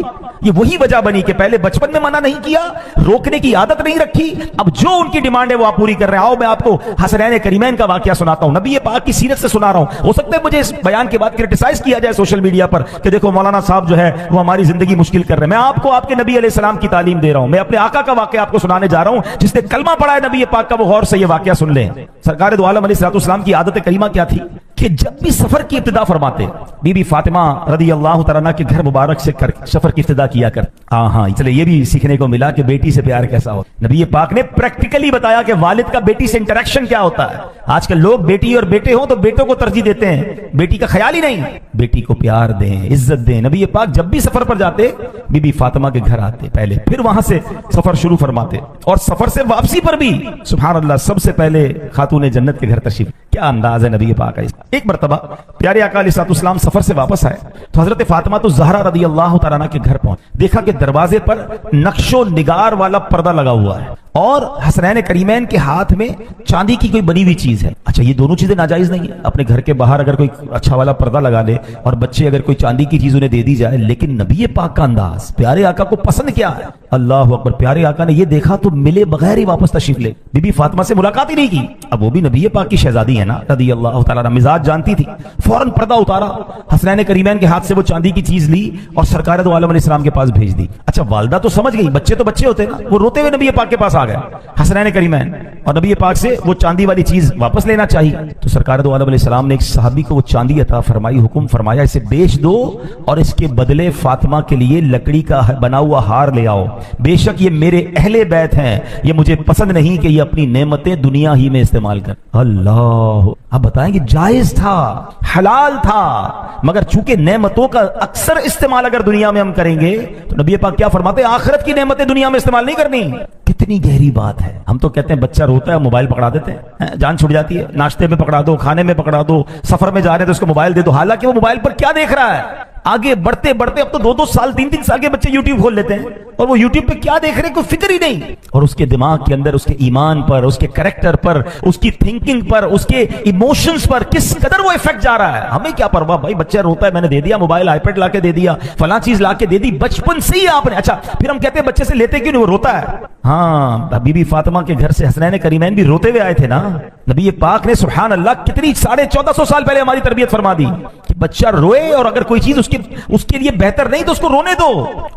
یہ وہی وجہ بنی کہ پہلے بچپن میں منع نہیں کیا, روکنے کی عادت نہیں رکھی, اب جو ان کی ڈیمانڈ ہے وہ آپ پوری کر رہے ہیں. آؤ میں آپ کو حسنین کریمین کا واقعہ سناتا ہوں, نبی پاک کی سیرت سے سنا رہا ہوں. ہو سکتا ہے مجھے اس بیان کے بعد کرٹیسائز کیا جائے سوشل میڈیا پر کہ دیکھو مولانا صاحب جو ہے وہ ہماری زندگی مشکل کر رہے ہیں. میں آپ کو آپ کے نبی علیہ السلام کی تعلیم دے رہا ہوں. میں اپنے آقا کا واقعہ آپ کو سنانے جا رہا ہوں. جس نے کلمہ پڑھا ہے نبی پاک کا وہ غور سے یہ واقعہ سن لیں. سرکار دو عالم علیہ السلام کی عادت کریمہ کیا تھی کہ جب بھی سفر کی ابتدا فرماتے, بی بی فاطمہ رضی اللہ تعالیٰ عنہ کے گھر مبارک سے سفر کی ابتدا کیا کر. ہاں چلے یہ بھی سیکھنے کو ملا کہ بیٹی سے پیار کیسا ہو. نبی پاک نے پریکٹیکلی بتایا کہ والد کا بیٹی سے انٹریکشن کیا ہوتا ہے. آج کل لوگ بیٹی اور بیٹے ہوں تو بیٹوں کو ترجیح دیتے ہیں, بیٹی کا خیال ہی نہیں. بیٹی کو پیار دیں, عزت دیں. نبی پاک جب بھی سفر پر جاتے بی بی فاطمہ کے گھر آتے پہلے, پھر وہاں سے سفر شروع فرماتے, اور سفر سے واپسی پر بھی سبحان اللہ سب سے پہلے خاتون جنت کے گھر تشریف. کیا انداز ہے نبی پاک کا. ایک مرتبہ پیارے آقا علیہ السلام سفر سے واپس آئے تو حضرت فاطمہ تو زہرا رضی اللہ تعالیٰ عنہ کے گھر پہنچ, دیکھا کہ دروازے پر نقش و نگار والا پردہ لگا ہوا ہے اور حسنین کریمین کے ہاتھ میں چاندی کی کوئی بنی ہوئی چیز ہے. اچھا یہ دونوں چیزیں ناجائز نہیں ہیں. اپنے گھر کے باہر اگر کوئی اچھا والا پردہ لگا لے اور بچے اگر کوئی چاندی کی چیز انہیں دے دی جائے, لیکن نبی پاک کا انداز, پیارے آقا کو پسند کیا ہے. اللہ اکبر. پیارے آقا نے یہ دیکھا تو ملے بغیر ہی واپس تشریف لے, بی بی فاطمہ سے ملاقات ہی نہیں کی. اب وہ بھی نبی پاک کی شہزادی ہے نا رضی اللہ تعالیٰ عنہ, مزاج جانتی تھی, فوراً پردہ اتارا, حسنین کریمین کے ہاتھ سے وہ چاندی کی چیز لی اور سرکار دو عالم علیہ السلام کے پاس بھیج دی. اچھا والدہ تو سمجھ گئی, بچے تو بچے ہوتے نا, وہ روتے ہوئے نبی پاک کے پاس آ گئے حسنین کریمین, اور نبی پاک سے وہ چاندی والی چیز واپس لینا چاہیے. تو سرکار دو عالم علیہ السلام نے ایک صحابی کو وہ چاندی عطا فرمائی, حکم فرمایا اسے بیچ دو اور اس کے بدلے فاطمہ کے لیے لکڑی کا بنا ہوا ہار لے آؤ. بے شک یہ میرے اہل بیت ہیں, یہ مجھے پسند نہیں کہ یہ اپنی نعمتیں دنیا ہی میں استعمال کر. اللہ, اب بتائیں کہ جائز تھا, حلال تھا, مگر چونکہ نعمتوں کا اکثر استعمال اگر دنیا میں ہم کریں گے تو نبی پاک کیا فرماتے ہیں, آخرت کی نعمتیں دنیا میں استعمال نہیں کرنی. کتنی گہری بات ہے. ہم تو کہتے ہیں بچہ روتا ہے موبائل پکڑا دیتے ہیں, جان چھوٹ جاتی ہے, ناشتے میں پکڑا دو, کھانے میں پکڑا دو, سفر میں جا رہے ہیں تو اس کو موبائل دے دو, حالانکہ وہ موبائل پر کیا دیکھ رہا ہے. آگے بڑھتے بڑھتے اب تو 2 سال 3 سال کے بچے یوٹیوب کھول لیتے ہیں اور وہ یوٹیوب پہ کیا دیکھ رہے ہیں کوئی فکر ہی نہیں. اور اس کے دماغ کے اندر اس کے ایمان پر, اس کے کریکٹر پر, اس کی تھنکنگ پر, اس کے ایموشنز پر کس قدر وہ افیکٹ جا رہا ہے. ہمیں کیا پرواہ بھائی, بچہ روتا ہے میں نے دے دیا موبائل, آئی پیڈ لا کے دے دیا, فلاں چیز لا کے دے دی, بچپن سے ہی آپ نے. اچھا پھر ہم کہتے ہیں بچے سے لیتے کیوں نہیں, وہ روتا ہے. ہاں بی بی فاطمہ کے گھر سے حسنین کریمین بھی روتے ہوئے آئے تھے نا. نبی پاک نے سبحان اللہ کتنی 1450 سال پہلے ہماری تربیت فرما دی کہ بچہ روئے اور اگر کوئی چیز اس کے لیے بہتر نہیں تو اس کو رونے دو.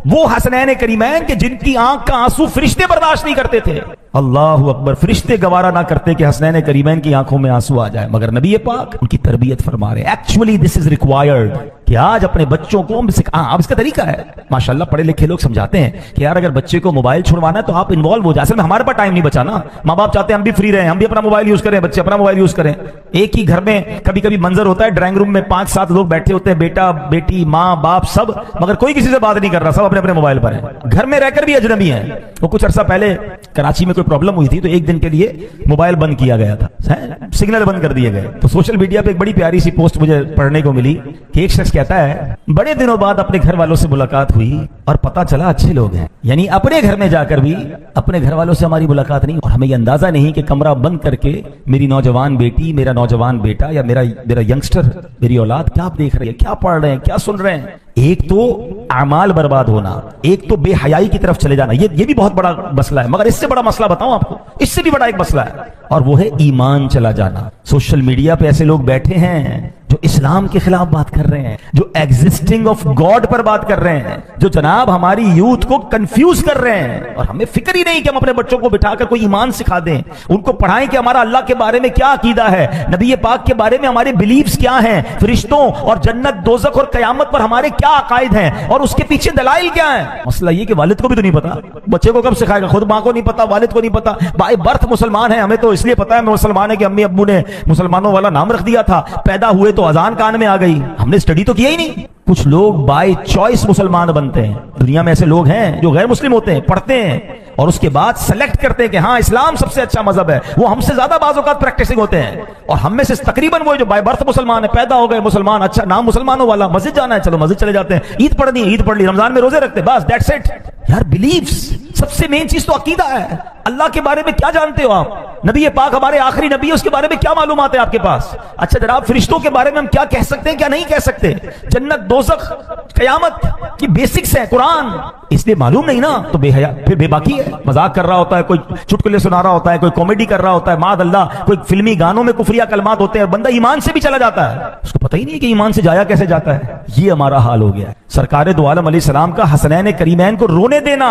وہ حسنین کریمین کہ جن کی آنکھ کا آنسو فرشتے برداشت نہیں کرتے تھے. اللہ اکبر. فرشتے گوارا نہ کرتے کہ حسنین کریمین کی آنکھوں میں آنسو آ جائے, مگر نبی پاک ان کی تربیت فرما رہے. ایکچولی دس از ریکوائرڈ کہ آج اپنے بچوں کو اب اس کا طریقہ ہے ماشاءاللہ, پڑھے لکھے لوگ سمجھاتے ہیں کہ یار اگر بچے کو موبائل چھڑوانا ہے تو آپ انوالو ہو جائیں. اصل میں ہمارے پاس ٹائم نہیں بچا نا, ماں باپ چاہتے ہیں ہم بھی فری رہیں, ہم بھی اپنا موبائل یوز کریں, بچے اپنا موبائل یوز کریں. ایک ہی گھر میں کبھی کبھی منظر ہوتا ہے ڈرائنگ روم میں 5-7 لوگ بیٹھے ہوتے ہیں, بیٹا بیٹی ماں باپ سب, مگر کوئی کسی سے بات نہیں کر رہا, سب اپنے اپنے موبائل پر ہیں. گھر میں رہ کر بھی اجنبی ہیں. وہ کچھ عرصہ پہلے کراچی میں کوئی پرابلم ہوئی تھی تو ایک دن کے لیے موبائل بند کیا گیا تھا, سگنل بند کر دیے گئے. تو سوشل میڈیا پہ ایک بڑی پیاری سی پوسٹ مجھے پڑھنے کو ملی کہ ایک شخص کہتا ہے بڑے دنوں بعد اپنے گھر والوں سے ملاقات ہوئی اور پتا چلا اچھے لوگ ہیں. یعنی اپنے گھر میں جا کر بھی اپنے گھر والوں سے ہماری ملاقات نہیں, اور ہمیں یہ اندازہ نہیں کہ کمرہ بند کر کے میری نوجوان بیٹی, میرا نوجوان بیٹا یا میرا ینگسٹر, میری اولاد کیا دیکھ رہی ہے, کیا پڑھ رہے ہیں, کیا سن رہے ہیں. ایک تو اعمال برباد ہونا, ایک تو بے حیائی کی طرف چلے جانا, یہ بھی بہت بڑا مسئلہ ہے. مگر اس سے بڑا مسئلہ بتاؤں آپ کو, اس سے بھی بڑا ایک مسئلہ ہے, اور وہ ہے ایمان چلا جانا. سوشل میڈیا پہ ایسے لوگ بیٹھے ہیں جو جو اسلام کے خلاف بات کر رہے ہیں, جو ایگزسٹنگ آف گاڈ پر بات کر رہے ہیں, جو جناب ہماری یوتھ کو کنفیوز کر رہے ہیں, اور ہمیں فکر ہی نہیں کہ ہم اپنے بچوں کو بٹھا کر کوئی ایمان سکھا دیں, ان کو پڑھائیں کہ ہمارا اللہ کے بارے میں کیا عقیدہ ہے, نبی پاک کے بارے میں ہمارے بلیفز کیا ہیں, فرشتوں اور جنت دوزخ اور قیامت پر ہمارے کیا عقائد ہیں, اور اس کے پیچھے دلائل کیا ہیں. مسئلہ یہ کہ والد کو بھی تو نہیں پتا, بچے کو کب سکھائے گا؟ خود ماں کو نہیں پتا, والد کو نہیں پتا. بائی برتھ مسلمان ہے, ہمیں تو اس لیے پتا ہے مسلمان ہے کہ امی ابو نے مسلمانوں والا نام رکھ دیا تھا, پیدا ہوئے تو اذان کان میں آ گئی, ہم نے اسٹڈی تو کیا ہی نہیں. کچھ لوگ بائی چوائس مسلمان بنتے ہیں, دنیا میں ایسے لوگ ہیں جو غیر مسلم ہوتے ہیں, پڑھتے ہیں اور اس کے بعد سلیکٹ کرتے ہیں کہ ہاں اسلام سب سے اچھا مذہب ہے, وہ ہم سے زیادہ بعض اوقات پریکٹسنگ ہوتے ہیں, اور ہم میں سے تقریباً وہ جو بائی برتھ مسلمان ہے, پیدا ہو گئے مسلمان, اچھا نام مسلمانوں والا, مسجد جانا ہے چلو مسجد چلے جاتے ہیں, عید پڑھنی ہے عید پڑھ لی, رمضان میں روزے رکھتے, بس دیٹس اٹ. یار بلیفز, سب سے مین چیز تو عقیدہ ہے. اللہ کے بارے میں کیا جانتے ہو آپ؟ نبی پاک ہمارے آخری نبی ہے, اس کے بارے میں کیا معلومات ہے آپ کے پاس؟ اچھا جناب فرشتوں کے بارے میں ہم کیا کہہ سکتے ہیں کیا نہیں کہہ سکتے؟ جنت دوزخ قیامت کی بیسکس ہیں قرآن, اس لیے معلوم نہیں نا تو بے حیا, پھر بے باکی ہے, مذاق کر رہا ہوتا ہے, کوئی چٹکلے سنا رہا ہوتا ہے, کوئی کامیڈی کر رہا ہوتا ہے, معاذ اللہ کوئی فلمی گانوں میں کفریہ کلمات ہوتے ہیں, بندہ ایمان سے بھی چلا جاتا ہے, اس کو پتہ ہی نہیں کہ ایمان سے جایا کیسے جاتا ہے. یہ ہمارا حال ہو گیا ہے. سرکار دو عالم علیہ السلام کا حسنین کریمین کو رونے دینا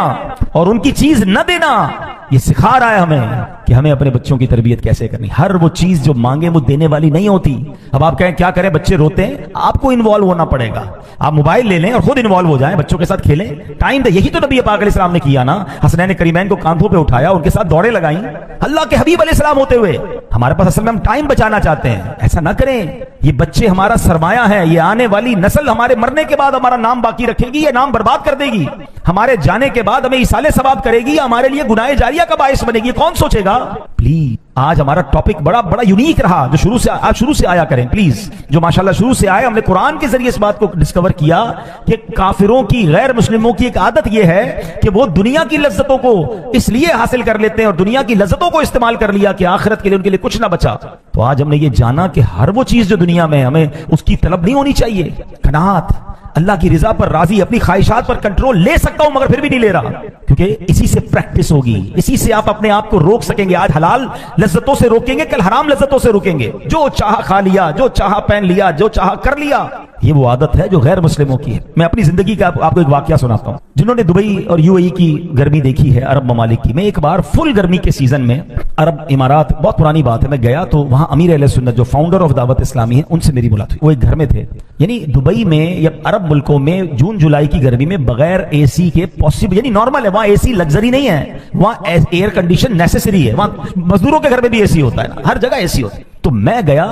اور ان کی چیز نہ دینا, یہ سکھا رہا ہے ہمیں کہ ہمیں اپنے بچوں کی تربیت کیسے کرنی. ہر وہ چیز جو مانگے وہ دینے والی نہیں ہوتی. اب آپ کہیں کیا کریں, بچے روتے ہیں, آپ کو انوالو ہونا پڑے گا. آپ موبائل لے لیں اور خود انوالو ہو جائیں, بچوں کے ساتھ کھیلیں, ٹائم دے. یہی تو نبی پاک علیہ السلام نے کیا نا, حسنین کریمین کو کاندھوں پہ اٹھایا, ان کے ساتھ دوڑیں لگائیں, اللہ کے حبیب علیہ السلام ہوتے ہوئے. ہمارے پاس اصل میں ہم ٹائم بچانا چاہتے ہیں, ایسا نہ کریں. یہ بچے ہمارا سرمایہ ہے, یہ آنے والی نسل ہمارے مرنے کے بعد ہمارا نام باقی رکھے گی یا نام برباد کر دے گی, ہمارے جانے کے بعد ہمیں ایصال ثواب کرے گی یا ہمارے لیے گناہ جاریہ کا باعث بنے گی, کون سوچے گا؟ پلیز آج ہمارا ٹاپک بڑا یونیک رہا, جو شروع سے آیا کریں پلیز, جو ماشاءاللہ شروع سے آئے. ہم نے قرآن کے ذریعے اس بات کو ڈسکور کیا کہ کافروں کی, غیر مسلموں کی ایک عادت یہ ہے کہ وہ دنیا کی لذتوں کو اس لیے حاصل کر لیتے ہیں اور دنیا کی لذتوں کو استعمال کر لیا کہ آخرت کے لیے ان کے لیے کچھ نہ بچا. تو آج ہم نے یہ جانا کہ ہر وہ چیز جو دنیا میں ہمیں اس کی طلب نہیں ہونی چاہیے. قناعت, اللہ کی رضا پر راضی, اپنی خواہشات پر کنٹرول لے سکتا ہوں مگر پھر بھی نہیں لے رہا, کیونکہ اسی سے پریکٹس ہوگی, اسی سے آپ اپنے آپ کو روک سکیں گے. آج حلال لذتوں سے روکیں گے, کل حرام لذتوں سے روکیں گے. جو چاہا کھا لیا, جو چاہا پہن لیا, جو چاہا کر لیا. یہ وہ عادت ہے جو غیر مسلموں کی ہے. میں اپنی زندگی کا آپ کو ایک واقعہ سناتا ہوں. جنہوں نے دبئی اور یو اے ای کی گرمی دیکھی ہے, عرب ممالک کی, میں ایک بار فل گرمی کے سیزن میں عرب امارات, بہت پرانی بات ہے, میں گیا تو وہاں امیر اہل سنت جو فاؤنڈر آف دعوت اسلامی ہے ان سے میری ملاقات ہوئی. وہ ایک گھر میں تھے. یعنی دبئی میں یا عرب ملکوں میں جون جولائی کی گرمی میں بغیر اے سی کے پاسبل, یعنی نارمل ہے, وہاں اے سی لگژری نہیں ہے, وہاں ایئر کنڈیشن نیسیسری ہے. وہاں مزدوروں کے گھر میں بھی اے سی ہوتا ہے, ہر جگہ اے سی ہوتا ہے. تو میں گیا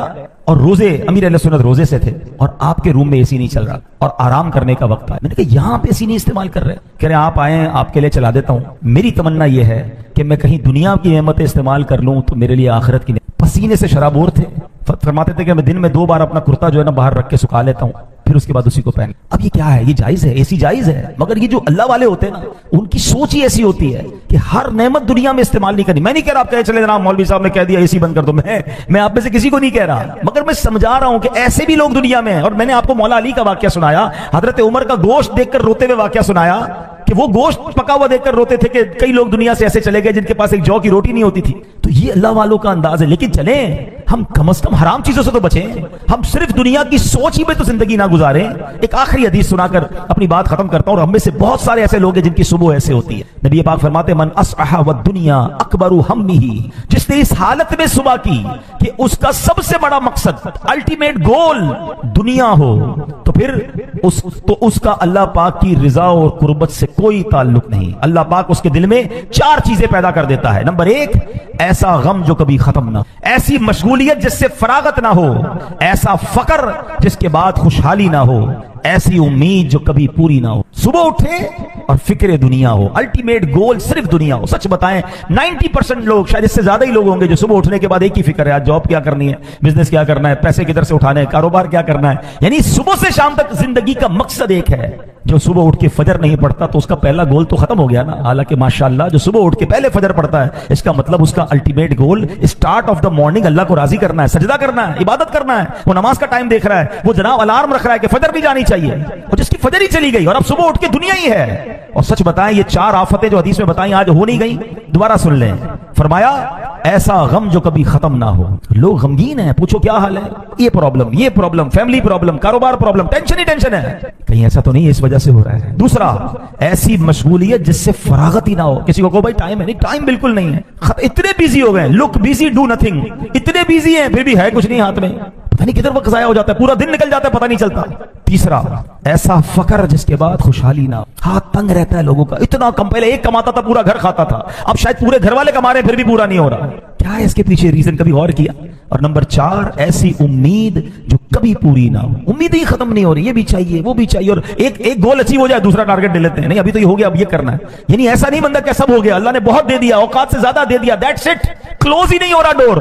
اور روزے, امیر اہل سنت روزے سے تھے اور آپ کے روم میں اے سی نہیں چل رہا اور آرام کرنے کا وقت آیا. میں نے کہا یہاں پہ اے سی نہیں استعمال کر رہے, کہہ رہے آپ آئیں آپ کے لیے چلا دیتا ہوں. میری تمنا یہ ہے کہ میں کہیں دنیا کی نعمتیں استعمال کر لوں تو میرے لیے آخرت کی نعمت. پسینے سے شرابور تھے, فرماتے تھے کہ میں دن میں 2 بار اپنا کرتا جو ہے نا باہر رکھ کے سکھا لیتا ہوں, پھر اس کے بعد اسی کو پہن. اب یہ کیا ہے, یہ جائز ہے, اے سی جائز ہے, مگر یہ جو اللہ والے ہوتے ہیں نا ان کی سوچ ہی ایسی ہوتی ہے کہ ہر نعمت دنیا میں استعمال نہیں کرنی. میں نہیں کہہ رہا آپ کہے چلے جناب مولوی صاحب نے کہہ دیا اے سی بند کر دو, میں آپ میں سے کسی کو نہیں کہہ رہا, مگر میں سمجھا رہا ہوں کہ ایسے بھی لوگ دنیا میں ہیں. اور میں نے آپ کو مولا علی کا واقعہ سنایا, حضرت عمر کا گوشت دیکھ کر روتے ہوئے واقعہ سنایا کہ وہ گوشت پکا ہوا دیکھ کر روتے تھے کہ کئی لوگ دنیا سے ایسے چلے گئے جن کے پاس ایک جو کی روٹی نہیں ہوتی تھی. تو یہ اللہ والوں کا انداز ہے. لیکن چلیں ہم کم از کم حرام چیزوں سے تو بچیں, ہم صرف دنیا کی سوچ ہی میں تو زندگی نہ گزاریں. ایک آخری حدیث سنا کر اپنی بات ختم کرتا ہوں. اور ہم میں سے بہت سارے ایسے لوگ ہیں جن کی صبح ایسے ہوتی ہے. نبی پاک فرماتے من اصبح والدنیا اکبر ہمہ, جس نے اس حالت میں صبح کی کہ اس کا سب سے بڑا مقصد, الٹیمیٹ گول دنیا ہو, تو پھر اس کا اللہ پاک کی رضا اور قربت سے کوئی تعلق نہیں. اللہ پاک اس کے دل میں 4 چیزیں پیدا کر دیتا ہے. نمبر 1, ایسا غم جو کبھی ختم نہ, ایسی مشغولیت جس سے فراغت نہ ہو, ایسا فقر جس کے بعد خوشحالی نہ ہو, ایسی امید جو کبھی پوری نہ ہو. صبح اٹھے اور فکر دنیا ہو, الٹیمیٹ گول صرف دنیا ہو. سچ بتائیں 90% لوگ, شاید اس سے زیادہ ہی لوگ ہوں گے جو صبح اٹھنے کے بعد ایک ہی فکر ہے, آج جاب کیا کرنی ہے, بزنس کیا کرنا ہے, پیسے کدھر سے اٹھانے ہیں, کاروبار کیا کرنا ہے. یعنی صبح سے شام تک زندگی کا مقصد ایک ہے. جو صبح اٹھ کے فجر نہیں پڑھتا تو اس کا پہلا گول تو ختم ہو گیا نا. حالانکہ ماشاءاللہ جو صبح اٹھ کے پہلے فجر پڑھتا ہے اس کا مطلب اس کا ultimate goal start of the morning اللہ کو راضی کرنا ہے, سجدہ کرنا ہے, عبادت کرنا ہے. وہ نماز کا ٹائم دیکھ رہا ہے, وہ جناب الارم رکھ رہا ہے کہ فجر بھی جانی چاہیے, اور جس کی فجر ہی چلی گئی اور اب صبح اٹھ کے دنیا ہی ہے. اور سچ بتائیں یہ 4 آفتیں جو حدیث میں بتائیں آج ہو نہیں گئی. دوبارہ سن لیں، فرمایا ایسا غم جو کبھی ختم نہ ہو. لوگ غمگین ہیں، پوچھو کیا حال ہے، یہ پرابلم، فیملی پرابلم، کاروبار پرابلم، ٹینشن ہی ٹینشن ہے. کہیں ایسا تو نہیں ہے اس وجہ سے ہو رہا ہے. دوسرا، ایسی مشغولیت جس سے فراغت ہی نہ ہو. کسی کو کہو بھائی ٹائم ہے نہیں، ٹائم بالکل نہیں ہے، اتنے بیزی ہو گئے، لک بیزی ڈو نتھنگ، اتنے بیزی ہیں پھر بھی ہے کچھ نہیں ہاتھ میں، پتہ نہیں کدھر وقت ضائع ہو جاتا ہے، پورا دن نکل جاتا ہے پتہ نہیں چلتا. تیسرا، ایسا فقر جس کے بعد خوشحالی نہ ہو. ہاتھ تنگ رہتا ہے لوگوں کا، اتنا کم، پہلے ایک کماتا تھا پورا گھر کھاتا تھا، اب شاید پورے گھر والے کما رہے ہیں پھر بھی پورا نہیں ہو رہا. کیا ہے اس کے پیچھے ریزن، کبھی غور کیا؟ اور نمبر 4، ایسی امید جو کبھی پوری نہ ہو. امید ہی ختم نہیں ہو رہی، یہ بھی چاہیے وہ بھی چاہیے، اور ایک گول اچیو ہو جائے دوسرا ٹارگٹ لے لیتے ہیں، نہیں ابھی تو یہ ہو گیا اب یہ کرنا ہے. یعنی ایسا نہیں بندہ کہ سب ہو گیا، اللہ نے بہت دے دیا، اوقات سے زیادہ دے دیا، دیٹس اٹ، کلوز ہی نہیں ہو رہا ڈور،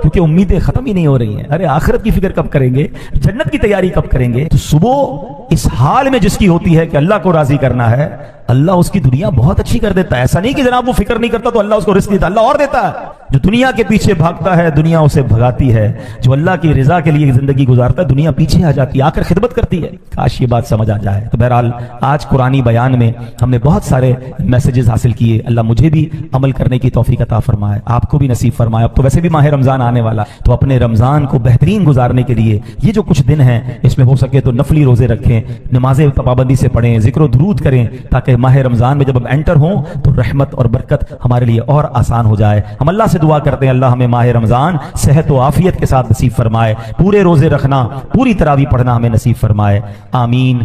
کیونکہ امیدیں ختم ہی نہیں ہو رہی ہیں. ارے آخرت کی فکر کب کریں گے، جنت کی تیاری کب کریں گے؟ تو صبح اس حال میں جس کی ہوتی ہے کہ اللہ کو راضی کرنا ہے، اللہ اس کی دنیا بہت اچھی کر دیتا ہے. ایسا نہیں کہ جناب وہ فکر نہیں کرتا تو اللہ اس کو رزق دیتا، اللہ اور دیتا ہے. جو دنیا کے پیچھے بھاگتا ہے دنیا اسے بھگاتی ہے، جو اللہ کی رضا کے لیے زندگی گزارتا ہے دنیا پیچھے آ جاتی ہے، آ کر خدمت کرتی ہے. کاش یہ بات سمجھ آ جائے. تو بہرحال آج قرآنی بیان میں ہم نے بہت سارے میسیجز حاصل کیے. اللہ مجھے بھی عمل کرنے کی توفیق عطا فرمائے، آپ کو بھی نصیب فرمائے. اب تو ویسے بھی ماہ رمضان آنے والا، تو اپنے رمضان کو بہترین گزارنے کے لیے یہ جو کچھ دن ہیں اس میں ہو سکے تو نفلی روزے رکھیں، نمازیں پابندی سے پڑھیں، ذکر و درود کریں، تاکہ ماہ رمضان میں جب ہم انٹر ہوں تو رحمت اور برکت ہمارے لیے اور آسان ہو جائے. ہم اللہ سے دعا کرتے ہیں اللہ ہمیں ماہ رمضان صحت و عافیت کے ساتھ نصیب فرمائے، پورے روزے رکھنا، پوری تراویح پڑھنا ہمیں نصیب فرمائے. آمین.